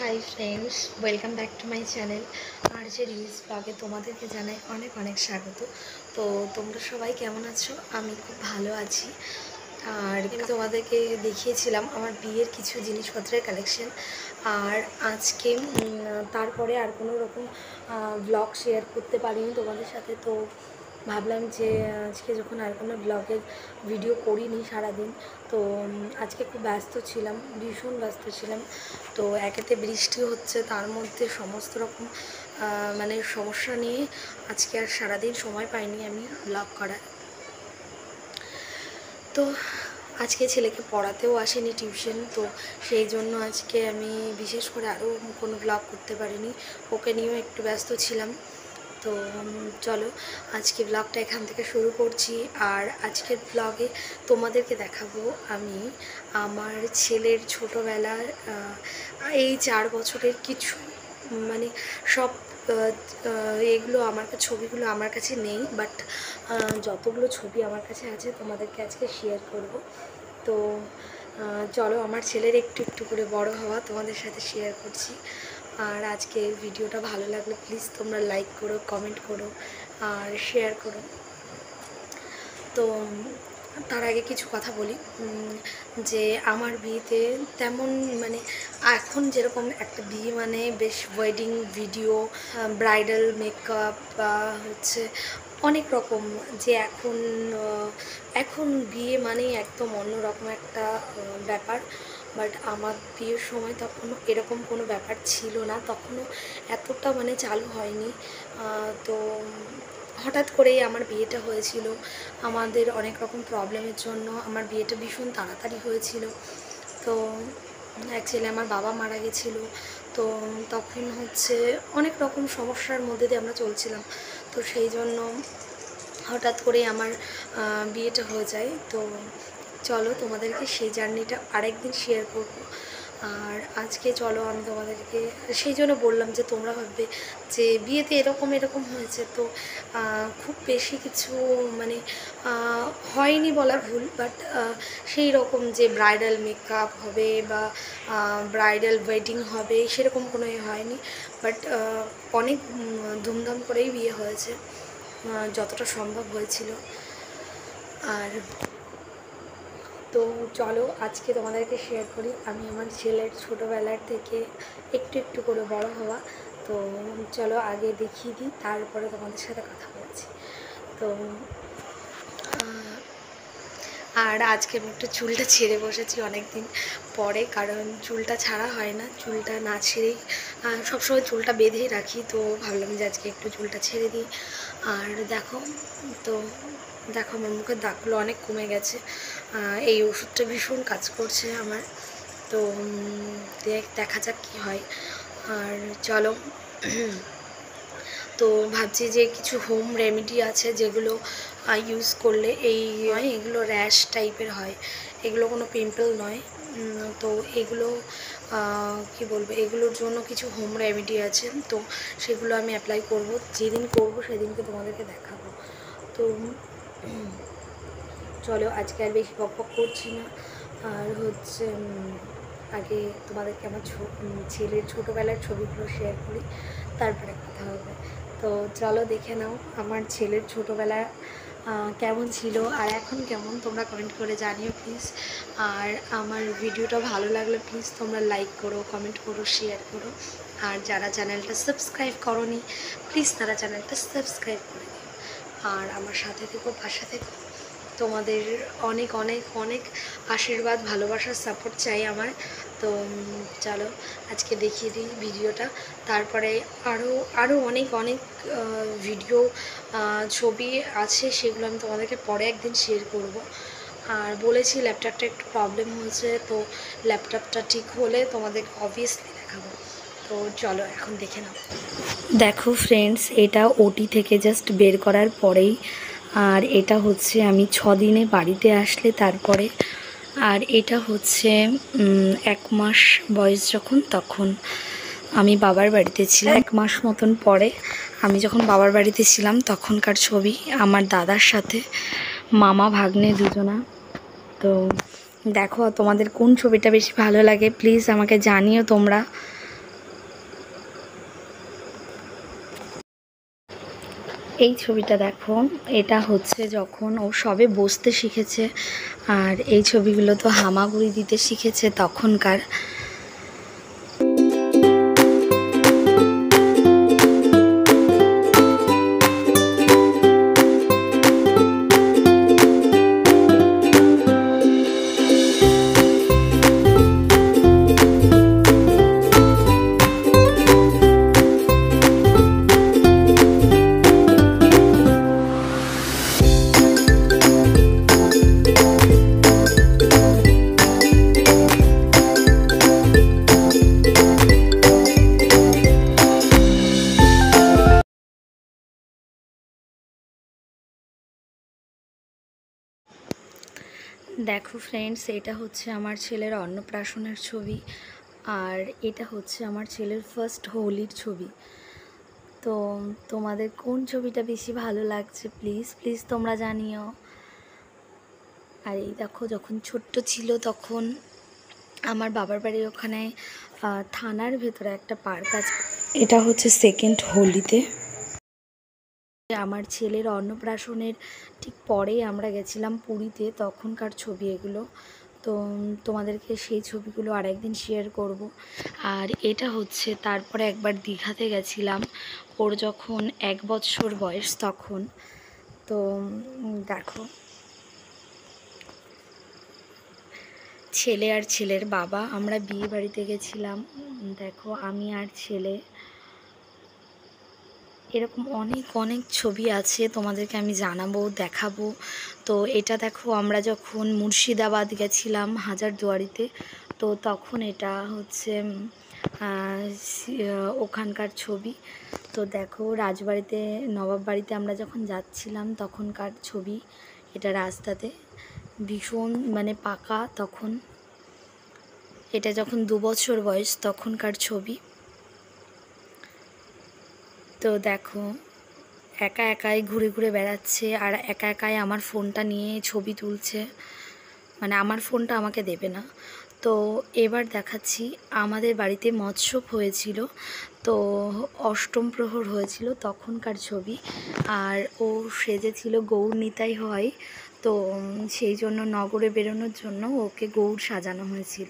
High friends, welcome back to my channel. আর যে reels ব্লগে তোমাদেরকে জানাই অনেক অনেক স্বাগত। তো তোমরা সবাই কেমন আছো? আমি খুব ভালো আছি। আর আমি তোমাদেরকে দেখিয়েছিলাম আমার বিয়ের কিছু জিনিসপত্রের কালেকশন। আর আজকে তারপরে আর কোনো রকম ব্লগ শেয়ার করতে পারিনি তোমাদের সাথে। তো ভাবলাম যে আজকে যখন আর কোনো ব্লগের ভিডিও করিনি সারাদিন, তো আজকে খুব ব্যস্ত ছিলাম, ভীষণ ব্যস্ত ছিলাম। তো একেতে বৃষ্টি হচ্ছে, তার মধ্যে সমস্ত রকম মানে সমস্যা নিয়ে আজকে আর সারাদিন সময় পাইনি আমি ব্লগ করার। তো আজকে ছেলেকে পড়াতেও আসেনি টিউশন, তো সেই জন্য আজকে আমি বিশেষ করে আরও কোনো ব্লগ করতে পারিনি, ওকে নিয়েও একটু ব্যস্ত ছিলাম। তো চলো আজকে ব্লগটা এখান থেকে শুরু করছি। আর আজকের ব্লগে তোমাদেরকে দেখাবো আমি আমার ছেলের ছোটোবেলার এই 4 বছরের কিছু মানে সব এগুলো আমার ছবিগুলো আমার কাছে নেই, বাট যতগুলো ছবি আমার কাছে আছে তোমাদেরকে আজকে শেয়ার করব। তো চলো আমার ছেলের একটু একটু করে বড় হওয়া তোমাদের সাথে শেয়ার করছি। আর আজকে ভিডিওটা ভালো লাগলে প্লিজ তোমরা লাইক করো, কমেন্ট করো আর শেয়ার করো। তো তার আগে কিছু কথা বলি যে আমার বিয়েতে তেমন মানে এখন যেরকম একটা বিয়ে মানে বেশ ওয়েডিং ভিডিও, ব্রাইডাল মেকআপ বা হচ্ছে অনেক রকম, যে এখন বিয়ে মানেই একদম অন্যরকম একটা ব্যাপার। বাট আমার বিয়ের সময় তখনও এরকম কোনো ব্যাপার ছিল না, তখনও এতটা মানে চালু হয়নি। তো হঠাৎ করেই আমার বিয়েটা হয়েছিল। আমাদের অনেক রকম প্রবলেমের জন্য আমার বিয়েটা ভীষণ তাড়াতাড়ি হয়েছিল। তো অ্যাকচুয়ালি আমার বাবা মারা গেছিলো, তো তখন হচ্ছে অনেক রকম সমস্যার মধ্যে দিয়ে আমরা চলছিলাম। তো সেই জন্য হঠাৎ করেই আমার বিয়েটা হয়ে যায়। তো চলো তোমাদেরকে সেই জার্নিটা আরেকদিন শেয়ার করবো। আর আজকে চলো আমি তোমাদেরকে সেই জন্য বললাম যে তোমরা ভাববে যে বিয়েতে এরকম এরকম হয়েছে, তো খুব বেশি কিছু মানে হয়নি বলা ভুল, বাট সেই রকম যে ব্রাইডাল মেকআপ হবে বা ব্রাইডাল ওয়েডিং হবে সেরকম কোনো হয়নি। বাট অনেক ধুমধাম করেই বিয়ে হয়েছে, যতটা সম্ভব হয়েছিল। আর তো চলো আজকে তোমাদেরকে শেয়ার করি আমি আমার ছেলের ছোটোবেলার থেকে একটু একটু করে বড় হওয়া। তো চলো আগে দেখিয়ে দিই, তারপরে তোমাদের সাথে কথা বলছি। তো আর আজকে আমি একটু চুলটা ছেড়ে বসেছি অনেক দিন পরে, কারণ চুলটা ছাড়া হয় না, চুলটা না ছেড়েই সবসময় চুলটা বেঁধেই রাখি। তো ভাবলাম যে আজকে একটু চুলটা ছেড়ে দিই। আর দেখো, তো দেখো আমার মুখের দাগগুলো অনেক কমে গেছে। এই ওষুধটা ভীষণ কাজ করছে আমার। তো দেখা যাক কী হয়। আর চলো তো ভাবছি যে কিছু হোম রেমেডি আছে যেগুলো ইউজ করলে এই নয়, এগুলো র্যাশ টাইপের হয়, এগুলো কোনো পিম্পল নয়। তো এগুলো কি বলবো, এগুলোর জন্য কিছু হোম রেমেডি আছে, তো সেগুলো আমি অ্যাপ্লাই করব। যেদিন করব সেদিনকে তোমাদেরকে দেখাবো। তো চলো আজকে আর বেশি বকবক করছি না। আর হচ্ছে আগে তোমাদেরকে আমার ছেলের ছোটোবেলার ছবিগুলো শেয়ার করি, তারপরে কথা হবে। তো চলো দেখে নাও আমার ছেলের ছোটোবেলা কেমন ছিল আর এখন কেমন, তোমরা কমেন্ট করে জানিও প্লিজ। আর আমার ভিডিওটা ভালো লাগলে প্লিজ তোমরা লাইক করো, কমেন্ট করো, শেয়ার করো। আর যারা চ্যানেলটা সাবস্ক্রাইব করোনি প্লিজ তারা চ্যানেলটা সাবস্ক্রাইব করে দিও। আর আমার সাথে থেকো, পাশে থেকো। তোমাদের অনেক অনেক অনেক আশীর্বাদ, ভালোবাসার সাপোর্ট চাই আমার। তো চলো আজকে দেখিয়ে দিই ভিডিওটা, তারপরে আরও অনেক অনেক ভিডিও ছবি আছে, সেগুলো আমি তোমাদেরকে পরে একদিন শেয়ার করব। আর বলেছি ল্যাপটপটা একটু প্রবলেম হয়েছে, তো ল্যাপটপটা ঠিক হলে তোমাদের অবভিয়াসলি দেখাবো। তো চলো এখন দেখে নাও। দেখো ফ্রেন্ডস, এটা ওটি থেকে জাস্ট বের করার পরেই, আর এটা হচ্ছে আমি 6 দিনে বাড়িতে আসলে তারপরে। আর এটা হচ্ছে 1 মাস বয়স যখন, তখন আমি বাবার বাড়িতে ছিলাম। 1 মাস মতন পরে আমি যখন বাবার বাড়িতে ছিলাম তখনকার ছবি, আমার দাদার সাথে, মামা ভাগ্নে দুজনা। তো দেখো তোমাদের কোন ছবিটা বেশি ভালো লাগে প্লিজ আমাকে জানিও তোমরা। এই ছবিটা দেখো, এটা হচ্ছে যখন ও সবে বসতে শিখেছে, আর এই ছবিগুলো তো হামাগুড়ি দিতে শিখেছে তখনকার। দেখো ফ্রেন্ডস, এটা হচ্ছে আমার ছেলের অন্নপ্রাশনের ছবি, আর এটা হচ্ছে আমার ছেলের ফার্স্ট হোলির ছবি। তো তোমাদের কোন ছবিটা বেশি ভালো লাগছে প্লিজ প্লিজ তোমরা জানিও। আর এই দেখো, যখন ছোট্ট ছিল তখন আমার বাবার বাড়ির ওখানে থানার ভেতরে একটা পার্ক আছে, এটা হচ্ছে সেকেন্ড হোলিতে। আমার ছেলের অন্নপ্রাশনের ঠিক পরে আমরা গেছিলাম পুরীতে, তখনকার ছবি এগুলো। তো তোমাদেরকে সেই ছবিগুলো আরেকদিন শেয়ার করব। আর এটা হচ্ছে তারপরে একবার দীঘাতে গেছিলাম, ওর যখন 1 বছর বয়স তখন। তো দেখো, ছেলে আর ছেলের বাবা, আমরা বিয়ে বাড়িতে গেছিলাম। দেখো আমি আর ছেলে, এরকম অনেক অনেক ছবি আছে, তোমাদেরকে আমি জানাবো, দেখাবো। তো এটা দেখো, আমরা যখন মুর্শিদাবাদ গেছিলাম হাজারদুয়ারিতে, তো তখন এটা হচ্ছে ওখানকার ছবি। তো দেখো, রাজবাড়িতে নবাব বাড়িতে আমরা যখন যাচ্ছিলাম তখনকার ছবি। এটা রাস্তাতে ভীষণ মানে পাকা তখন, এটা যখন 2 বছর বয়স তখনকার ছবি। তো দেখো, একা একাই ঘুরে ঘুরে বেড়াচ্ছে, আর একা একাই আমার ফোনটা নিয়ে ছবি তুলছে, মানে আমার ফোনটা আমাকে দেবে না। তো এবার দেখাচ্ছি, আমাদের বাড়িতে মৎস্যব হয়েছিল, তো অষ্টম প্রহর হয়েছিল তখনকার ছবি। আর ও সেজেছিল গৌর নিতাই হয়, তো সেই জন্য নগরে বেরোনোর জন্য ওকে গৌর সাজানো হয়েছিল।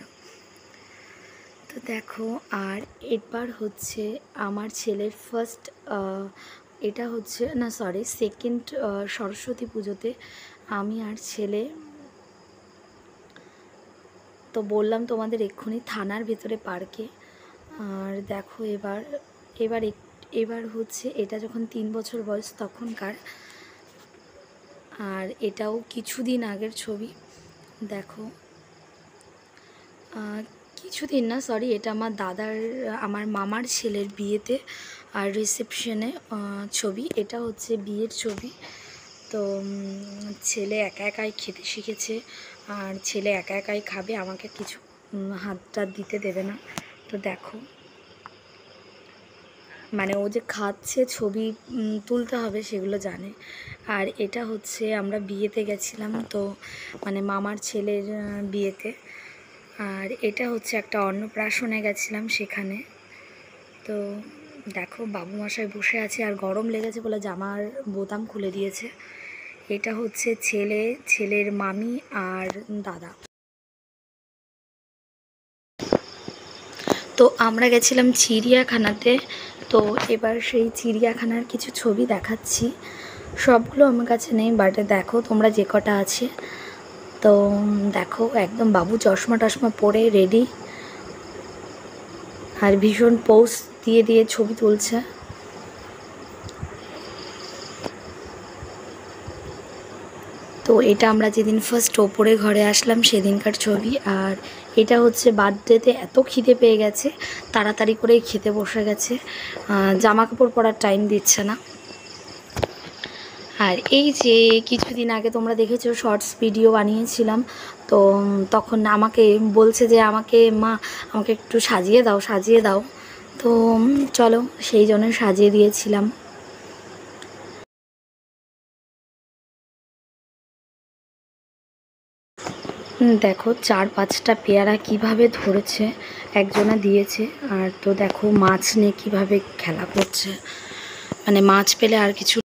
তো দেখো, আর এবার হচ্ছে আমার ছেলের ফার্স্ট, এটা হচ্ছে না সরি সেকেন্ড সরস্বতী পুজোতে আমি আর ছেলে, তো বললাম তোমাদের এক্ষুনি থানার ভেতরে পার্কে। আর দেখো এবার এবার এবার হচ্ছে এটা যখন 3 বছর বয়স তখনকার, আর এটাও কিছুদিন আগের ছবি। দেখো, কিছুদিন না সরি, এটা আমার দাদার, আমার মামার ছেলের বিয়েতে আর রিসেপশনে ছবি। এটা হচ্ছে বিয়ের ছবি। তো ছেলে একা একাই খেতে শিখেছে, আর ছেলে একা একাই খাবে, আমাকে কিছু হাত টাত দিতে দেবে না। তো দেখো, মানে ও যে খাচ্ছে ছবি তুলতে হবে সেগুলো জানে। আর এটা হচ্ছে আমরা বিয়েতে গেছিলাম, তো মানে মামার ছেলের বিয়েতে। আর এটা হচ্ছে একটা অন্নপ্রাশনে গেছিলাম সেখানে। তো দেখো, বাবু মশাই বসে আছে, আর গরম লেগেছে বলে জামার বোতাম খুলে দিয়েছে। এটা হচ্ছে ছেলে, ছেলের মামি আর দাদা। তো আমরা গেছিলাম চিড়িয়াখানাতে, তো এবার সেই চিড়িয়াখানার কিছু ছবি দেখাচ্ছি। সবগুলো আমার কাছে নেই, বাট দেখো তোমরা যে কটা আছে। তো দেখো, একদম বাবু চশমা টশমা পরে রেডি, আর ভীষণ পোজ দিয়ে দিয়ে ছবি তুলছে। তো এটা আমরা যেদিন ফার্স্ট ওপরে ঘরে আসলাম সেদিনকার ছবি। আর এটা হচ্ছে বার্থডেতে এত খিদে পেয়ে গেছে, তাড়াতাড়ি করে খেতে বসে গেছে, জামা কাপড় পরার টাইম দিচ্ছে না। আর এই যে কিছুদিন আগে তোমরা দেখেছো শর্টস ভিডিও বানিয়েছিলাম, তো তখন আমাকে বলছে যে আমাকে মা আমাকে একটু সাজিয়ে দাও সাজিয়ে দাও। তো চলো, সেই জন্য সাজিয়ে দিয়েছিলাম। দেখো 4-5টা পেয়ারা কিভাবে ধরেছে, একজনা দিয়েছে। আর তো দেখো মাছ নিয়ে কিভাবে খেলা করছে, মানে মাছ পেলে আর কিছু